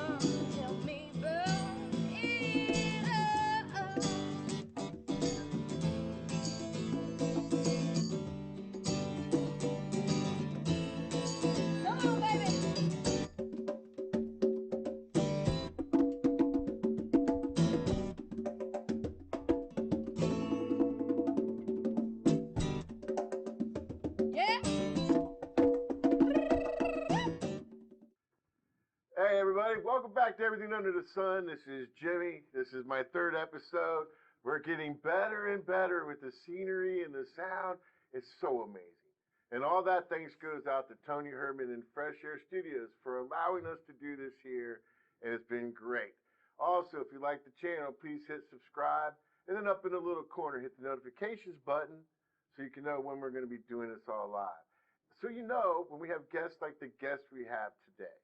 help me burn it up. Come on, baby. Yeah. Hey everybody, welcome back to Everything Under the Sun. This is Jimmy. This is my third episode. We're getting better and better with the scenery and the sound. It's so amazing. And all that thanks goes out to Tony Herman and Fresh Air Studios for allowing us to do this here, and it's been great. Also, if you like the channel, please hit subscribe, and then up in the little corner, hit the notifications button so you can know when we're going to be doing this all live. So you know when we have guests like the guest we have today.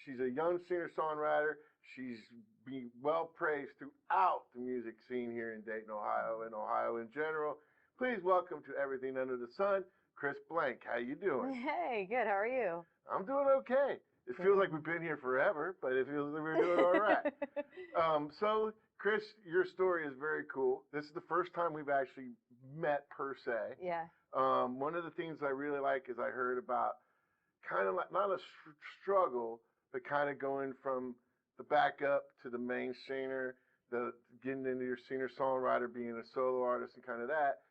She's a young singer-songwriter. She's been well praised throughout the music scene here in Dayton, Ohio, and Ohio in general. Please welcome to Everything Under the Sun, Khrys Blank. How you doing? Hey, good. How are you? I'm doing okay. It feels like we've been here forever, but it feels like we're doing all right. So, Khrys, your story is very cool. This is the first time we've actually met per se. Yeah. One of the things I really like is I heard about kind of like not a struggle, but kind of going from the backup to the main singer, the getting into your singer-songwriter, being a solo artist, and kind of that.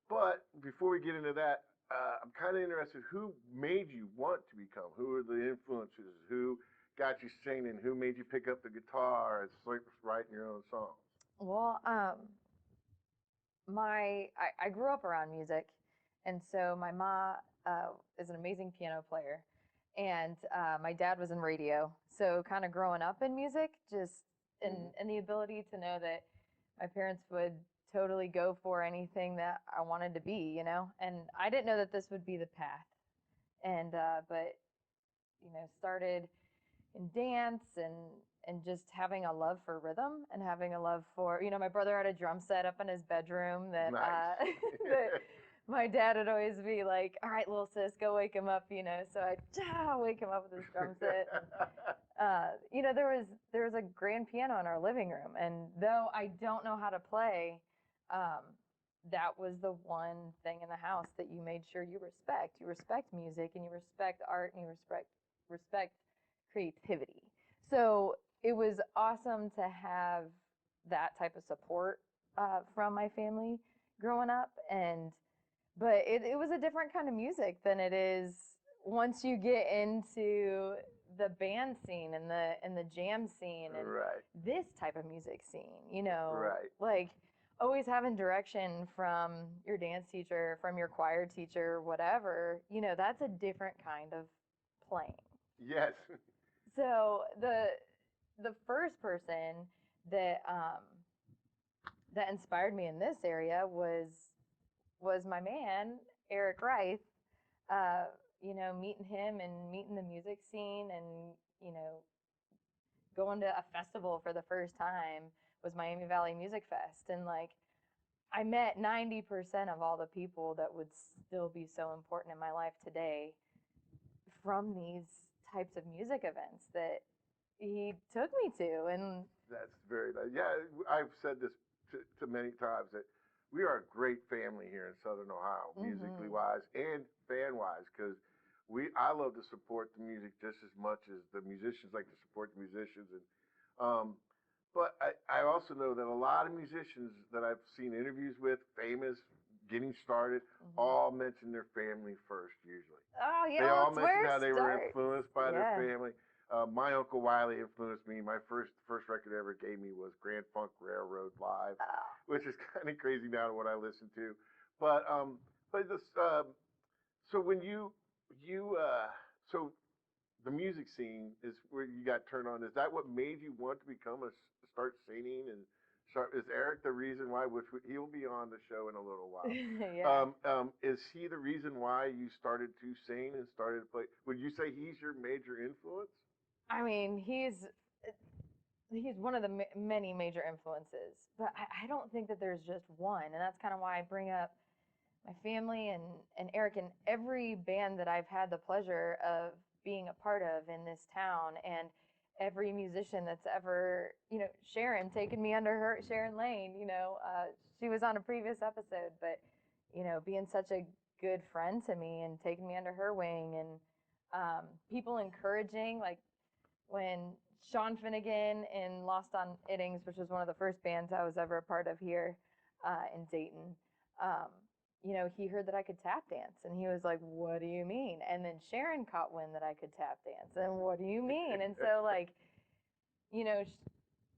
But before we get into that, I'm kind of interested. Who made you want to become? Who were the influences? Who got you singing? Who made you pick up the guitar and start writing your own songs? Well, I grew up around music, and so my mom is an amazing piano player, and my dad was in radio. So kind of growing up in music, just and the ability to know that my parents would totally go for anything that I wanted to be, you know. And I didn't know that this would be the path, and but started in dance and just having a love for rhythm and having a love for, my brother had a drum set up in his bedroom that, Nice. that my dad would always be like, all right, little sis, go wake him up, So I'd wake him up with his drum set. There was a grand piano in our living room. And though I don't know how to play, that was the one thing in the house that you made sure you respect. You respect music and you respect art and you respect creativity. So it was awesome to have that type of support from my family growing up, but it was a different kind of music than it is once you get into the band scene and the jam scene and Right. this type of music scene, Right. like always having direction from your dance teacher, from your choir teacher, whatever, that's a different kind of playing. Yes. So the first person that that inspired me in this area was my man Eric Rice. Meeting him and meeting the music scene, and going to a festival for the first time was Miami Valley Music Fest, and I met 90% of all the people that would still be so important in my life today from these types of music events that he took me to. And that's very nice. Yeah, I've said this to many times that we are a great family here in Southern Ohio, musically wise and fan wise, because I love to support the music just as much as the musicians like to support the musicians. And but I also know that a lot of musicians that I've seen interviews with, famous, getting started, all mention their family first usually. Oh yeah, they all mention how they were influenced by their Yeah. family. My Uncle Wiley influenced me. My first record ever gave me was Grand Funk Railroad Live, which is kind of crazy now to what I listen to. But this so when so the music scene is where you got turned on. Is that what made you want to start singing and start? Is Eric the reason why? Which he'll be on the show in a little while. Yeah. Is he the reason why you started to sing and started to play? Would you say he's your major influence? I mean, he's one of the many major influences, but I don't think that there's just one, and that's kind of why I bring up my family and Eric and every band that I've had the pleasure of being a part of in this town. And every musician that's ever, Sharon taking me under her, Sharon Lane, she was on a previous episode, but, being such a good friend to me and taking me under her wing, and people encouraging, like when Sean Finnegan in Lost on Iddings, which was one of the first bands I was ever a part of here in Dayton, he heard that I could tap dance, and he was like, "What do you mean?" And then Sharon caught wind that I could tap dance, and what do you mean? And so, like,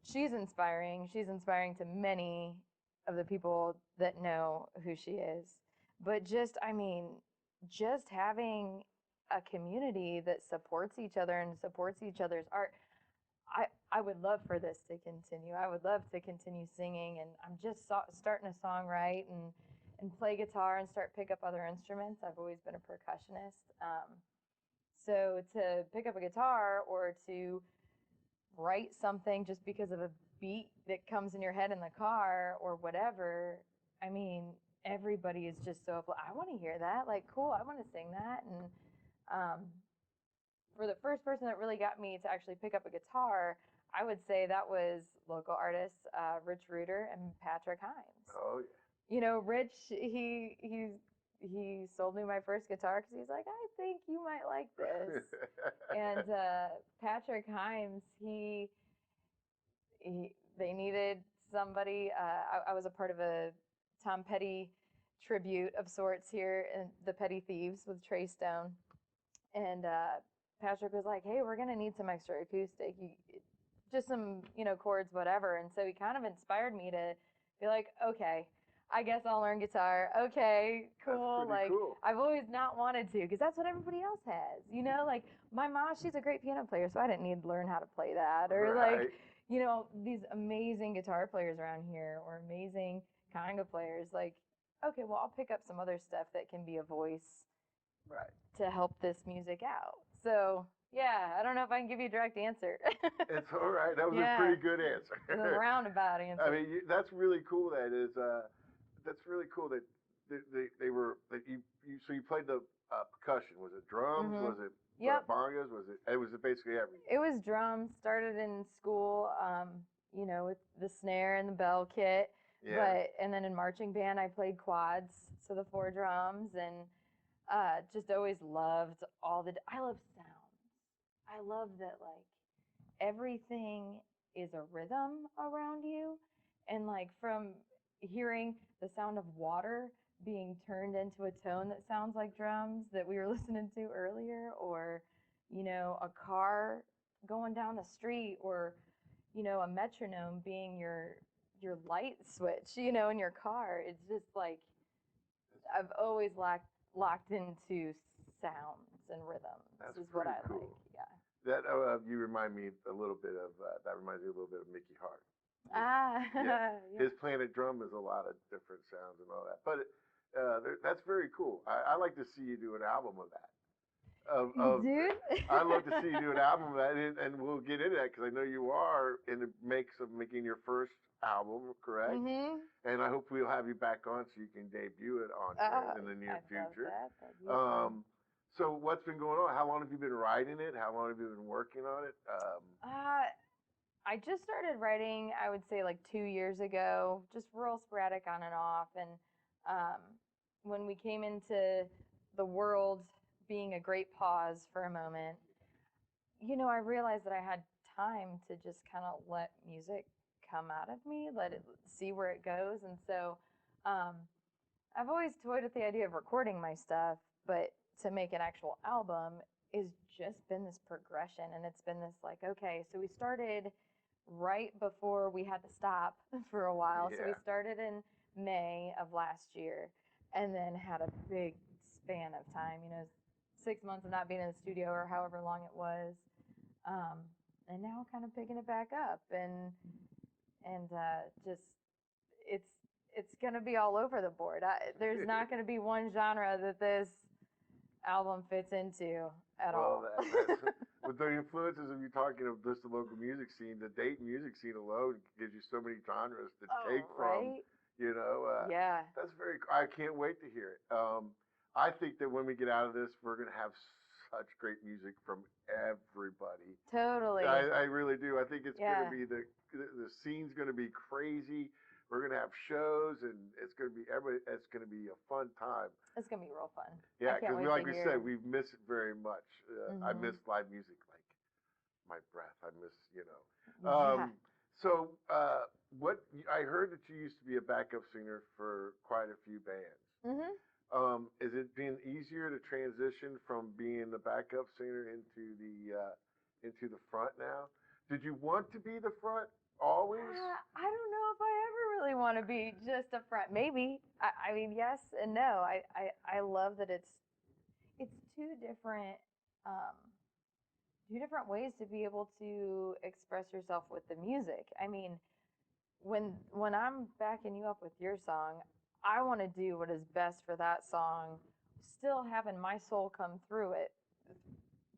she's inspiring. She's inspiring to many of the people that know who she is. But just having a community that supports each other and supports each other's art. I would love for this to continue. I would love to continue singing, and I'm just starting to songwrite and play guitar and pick up other instruments. I've always been a percussionist. So to pick up a guitar or to write something just because of a beat that comes in your head in the car or whatever, I mean, everybody is just so, I want to hear that. Like, cool, I want to sing that. And for the first person that really got me to actually pick up a guitar, I would say that was local artists Rich Reuter and Patrick Himes. Oh yeah. Rich, he sold me my first guitar because he's like, I think you might like this. And Patrick Himes, they needed somebody. I was a part of a Tom Petty tribute of sorts here in the Petty Thieves with Trey Stone, and Patrick was like, "Hey, we're gonna need some extra acoustic, just some chords, whatever." And so he kind of inspired me to be like, "Okay, I guess I'll learn guitar. Okay, cool." Like, cool. I've always not wanted to, because that's what everybody else has. Like my mom, she's a great piano player, so I didn't need to learn how to play that. Or right. like, these amazing guitar players around here, or amazing conga players. Like, okay, well, I'll pick up some other stuff that can be a voice, right, to help this music out. So yeah, I don't know if I can give you a direct answer. It's all right. That was a pretty good answer. It was a roundabout answer. I mean, that's really cool. That's really cool that they were that you so you played the percussion. Was it drums? Mm-hmm. Was it Yep. bongas? It was basically everything. It was drums. Started in school, with the snare and the bell kit. Yeah. And then in marching band, I played quads, so the 4 drums, and just always loved I love sounds. I love that, like, everything is a rhythm around you, and like from hearing the sound of water being turned into a tone that sounds like drums that we were listening to earlier, or a car going down the street, or a metronome being your light switch in your car. It's just like I've always locked into sounds and rhythms. That's is what I cool. like. Yeah. That you remind me a little bit of that reminds me a little bit of Mickey Hart. Yeah. His Planet Drum is a lot of different sounds and all that, but that's very cool. I like to see you do an album of that. Dude, I'd love to see you do an album of that, and we'll get into that because I know you are in the makes of making your first album, correct? Mm-hmm. And I hope we'll have you back on so you can debut it on here in the near future. So what's been going on? How long have you been writing it? How long have you been working on it? I just started writing, I would say, like 2 years ago, just real sporadic on and off. And when we came into the world being a great pause for a moment, I realized that I had time to just kind of let music come out of me, let it see where it goes. And so I've always toyed with the idea of recording my stuff, but to make an actual album is just been this progression. And it's been this like, okay, so we started right before we had to stop for a while. Yeah. So we started in May of last year, and then had a big span of time, 6 months of not being in the studio, or however long it was. And now kind of picking it back up, and just it's going to be all over the board. There's not going to be one genre that this album fits into at all. With the influences of you talking of just the local music scene, the Dayton music scene alone gives you so many genres to take from. Right? Yeah. That's very. I can't wait to hear it. I think that when we get out of this, we're gonna have such great music from everybody. Totally. I really do. I think it's Yeah. going to be the scene's going to be crazy. We're going to have shows, and it's going to be it's going to be a fun time. It's gonna be real fun. Yeah, I can't because wait like to we hear. said, we miss it very much. I Mhm. miss live music like my breath. I miss, you know. Yeah. So what I heard that you used to be a backup singer for quite a few bands. Mhm. Is it been easier to transition from being the backup singer into the front now? Did you want to be the front always? I don't know if I ever really want to be just a front. Maybe. I mean, yes and no. I love that it's um, two different ways to be able to express yourself with the music. I mean, when I'm backing you up with your song, I want to do what is best for that song, still having my soul come through it,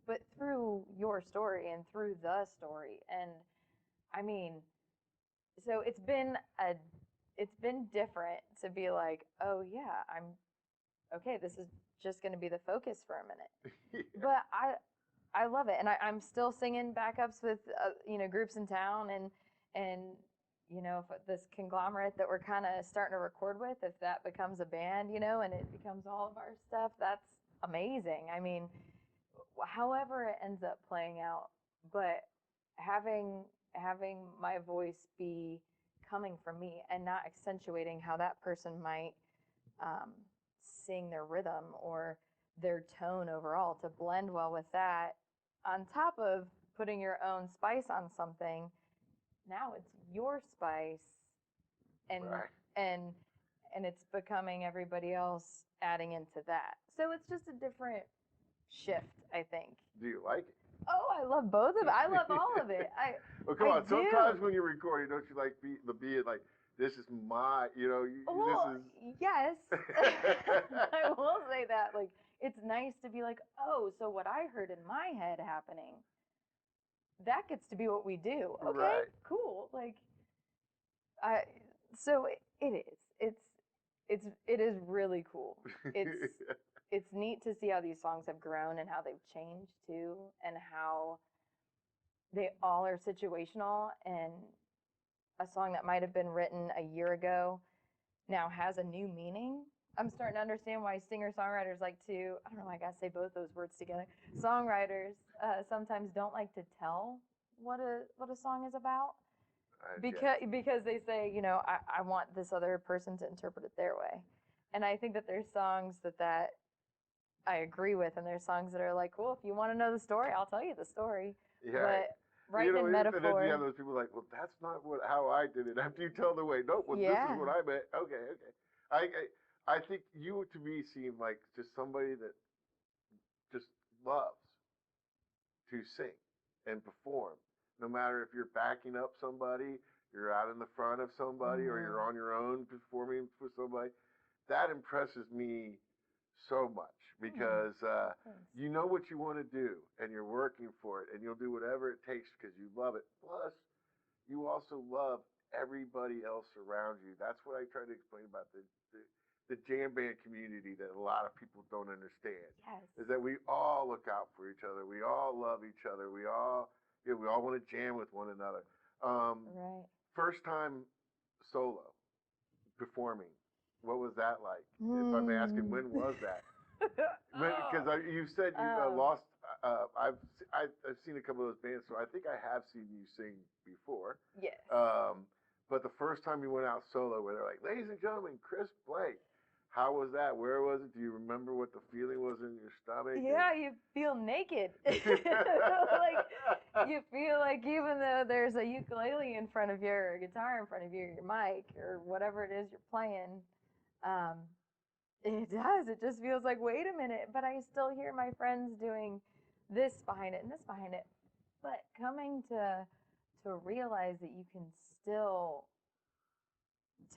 but through your story and through the story. And I mean, so it's been different to be like, oh yeah, I'm okay. This is just going to be the focus for a minute. Yeah. But I love it, and I'm still singing backups with groups in town, and if this conglomerate that we're kind of starting to record with, if that becomes a band, and it becomes all of our stuff, that's amazing. I mean, however it ends up playing out, but having my voice be coming from me and not accentuating how that person might um, sing their rhythm or their tone overall, to blend well with that on top of putting your own spice on something. Now it's your spice, and Right. and and it's becoming everybody else adding into that. So it's just a different shift, I think. Do you like it? Oh, I love both of it. I love all of it. Well, come I on. do. Sometimes when you're recording, don't you like the being like, this is my, Well, this yes. is. I will say that. Like, it's nice to be like, oh, so what I heard in my head happening, that gets to be what we do. Okay, Right. cool. Like, I. So it is. It is really cool. It's neat to see how these songs have grown and how they've changed too, and how they all are situational, and a song that might have been written a year ago now has a new meaning. I'm starting to understand why singer-songwriters like to, I don't know, I gotta say both those words together. Songwriters sometimes don't like to tell what a song is about, because they say, I want this other person to interpret it their way. And I think that there's songs that I agree with, and there's songs that are like, cool, if you want to know the story, I'll tell you the story. Yeah. But writing in And then you metaphor. have those people like, well, that's not how I did it. After you tell the way, nope, well, this Yeah. is what I meant. Okay. I think you to me seem like just somebody that just loves to sing and perform. No matter if you're backing up somebody, you're out in the front of somebody, or you're on your own performing for somebody. That impresses me so much because you know what you want to do and you're working for it, and you'll do whatever it takes because you love it. Plus, you also love everybody else around you. That's what I try to explain about the jam band community that a lot of people don't understand. Yes. Is that we all look out for each other. We all love each other. We all want to jam with one another. Right. First time solo performing. What was that like? If I'm asking, when was that? Because you said you lost. I've seen a couple of those bands, so I think I have seen you sing before. Yes. But the first time you went out solo, where they're like, "Ladies and gentlemen, Khrys Blank," how was that? Where was it? Do you remember what the feeling was in your stomach? Yeah, you feel naked. Like, you feel like even though there's a ukulele in front of you, or a guitar in front of you, your mic, or whatever it is you're playing, it does. It just feels like, wait a minute, but I still hear my friends doing this behind it and this behind it. But coming to realize that you can still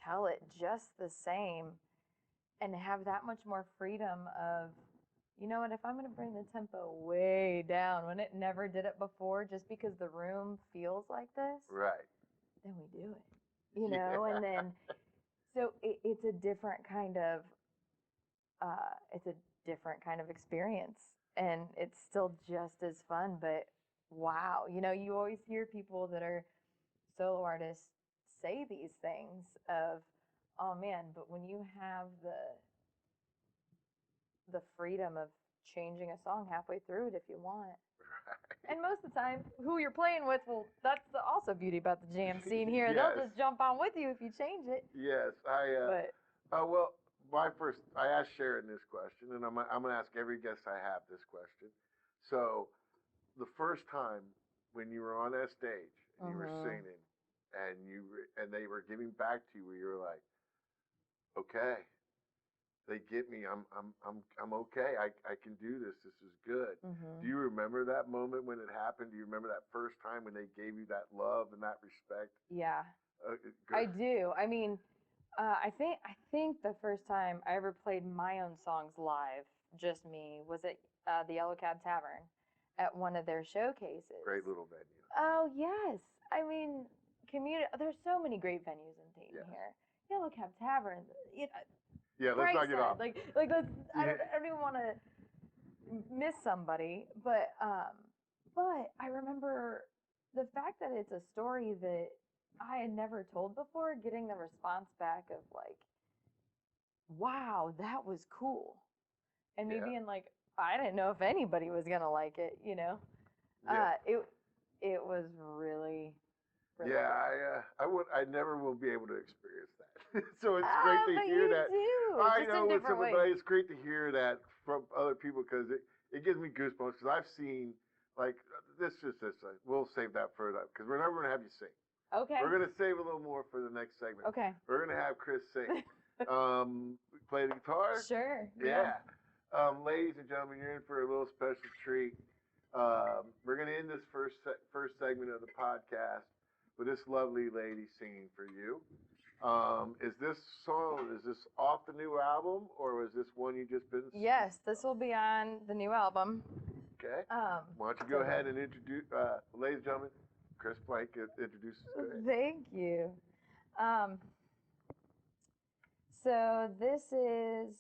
tell it just the same and have that much more freedom of, you know what, if I'm going to bring the tempo way down when it never did it before, just because the room feels like this, Right. then we do it, and then, so it's a different kind of, experience, and it's still just as fun, but wow. You know, you always hear people that are solo artists say these things of, oh man, but when you have the freedom of changing a song halfway through it if you want. And most of the time, who you're playing with, well, that's the also beauty about the jam scene here. Yes. They'll just jump on with you if you change it. Yes, But well, I asked Sharon this question, and I'm gonna ask every guest I have this question. So, the first time when you were on that stage and you were singing, and they were giving back to you, where you were like, okay, they get me. I'm okay. I can do this. This is good. Do you remember that moment when it happened? Do you remember that first time when they gave you that love and that respect? yeah, I do. I mean, I think the first time I ever played my own songs live, just me, was at the Yellow Cab Tavern at one of their showcases. Great little venue. Oh yes, I mean, there's so many great venues in Dayton here. Yellow Cab Tavern. Yeah, let's not get off. Like let's. I don't even want to miss somebody, but I remember the fact that it's a story that I had never told before, getting the response back of like, wow, that was cool. And me being like, I didn't know if anybody was gonna like it, you know? It was really yeah, cool. I never will be able to experience that. So it's great to But hear you that. do. I just know in with different somebody, ways. it's great to hear that from other people because it gives me goosebumps because I've seen like we'll save that for that because we're never gonna have you sing. Okay. We're gonna save a little more for the next segment. Okay. We're gonna have Khrys sing. Play the guitar. Sure. Yeah. Ladies and gentlemen, you're in for a little special treat. We're gonna end this first segment of the podcast with this lovely lady singing for you. Is this off the new album or was this one you just been? Yes, this will be on the new album. Okay. Why don't you go ahead and introduce, ladies and gentlemen, Khrys Blank introduces. Thank you. So this is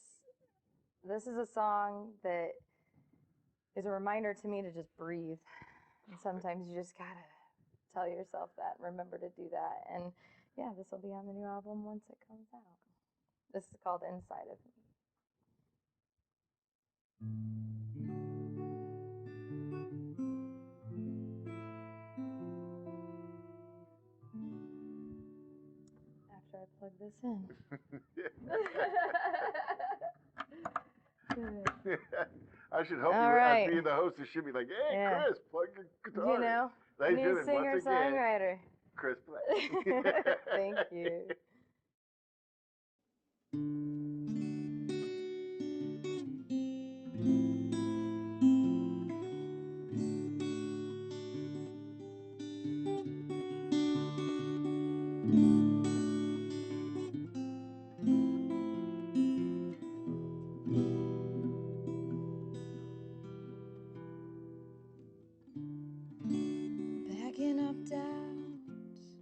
a song that is a reminder to me to just breathe. And sometimes you just gotta tell yourself that, remember to do that. And yeah, this will be on the new album once it comes out. This is called Inside of Me. After I plug this in. I should help All you. right. As being the host, it should be like, hey, Yeah. Khrys, plug your guitar. You know, Ladies and new gentlemen, once again, singer-songwriter. Khrys Blank. Thank you. Backing up down,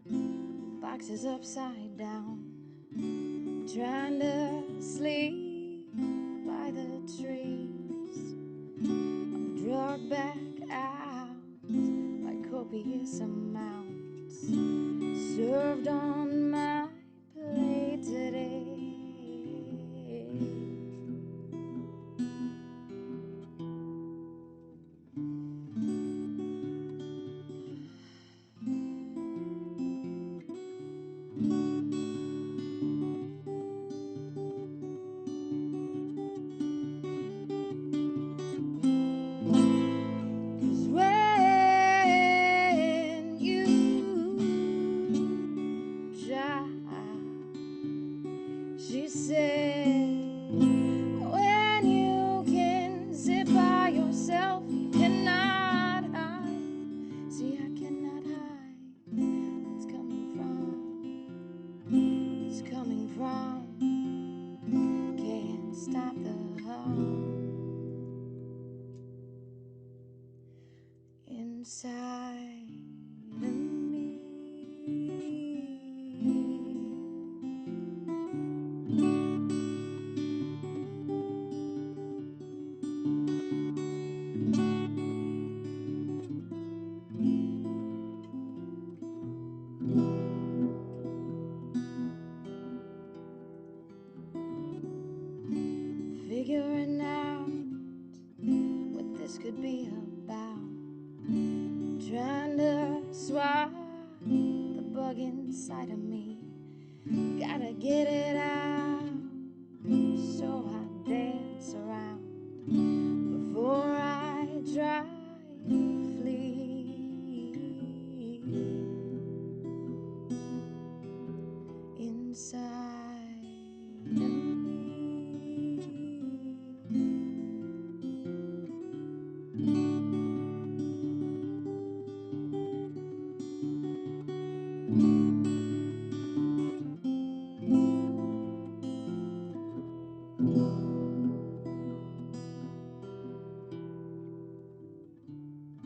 the box is upside down, trying to sleep by the trees. I'm drugged back out by copious amounts served on my plate today. Try dug inside of me. Gotta get it out, so I dance around before I try to flee. Inside of me.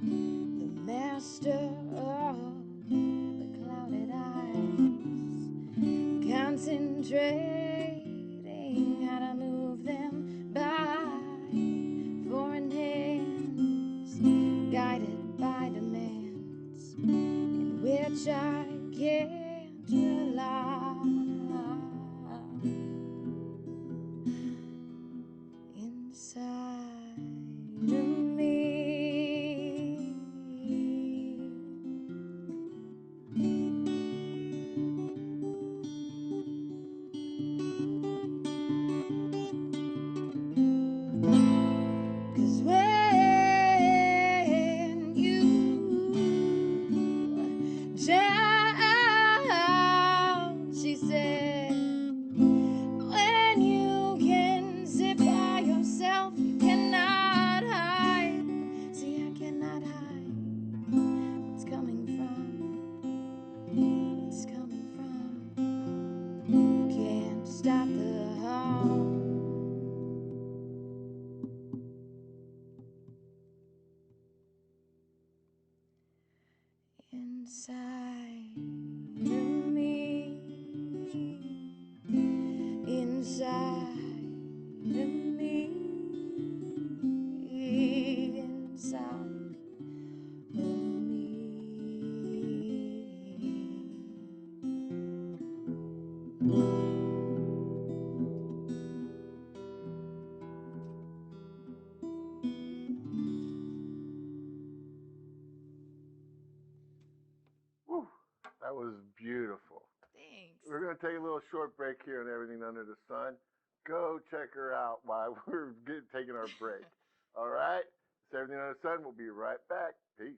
The master of the clouded eyes, concentrating how to move them by foreign hands, guided by demands in which I can't rely. Inside of me. Cause when you down, she said, when you can sit by yourself, you cannot hide. See, I cannot hide. It's coming from. It's coming from. Can't stop the harm. Inside of me, inside of me, inside of me. Whew, that was beautiful. Thanks. We're going to take a little short break here on Everything Under the Sun. Go check her out while we're taking our break. All right? It's Everything Under the Sun. We'll be right back. Peace.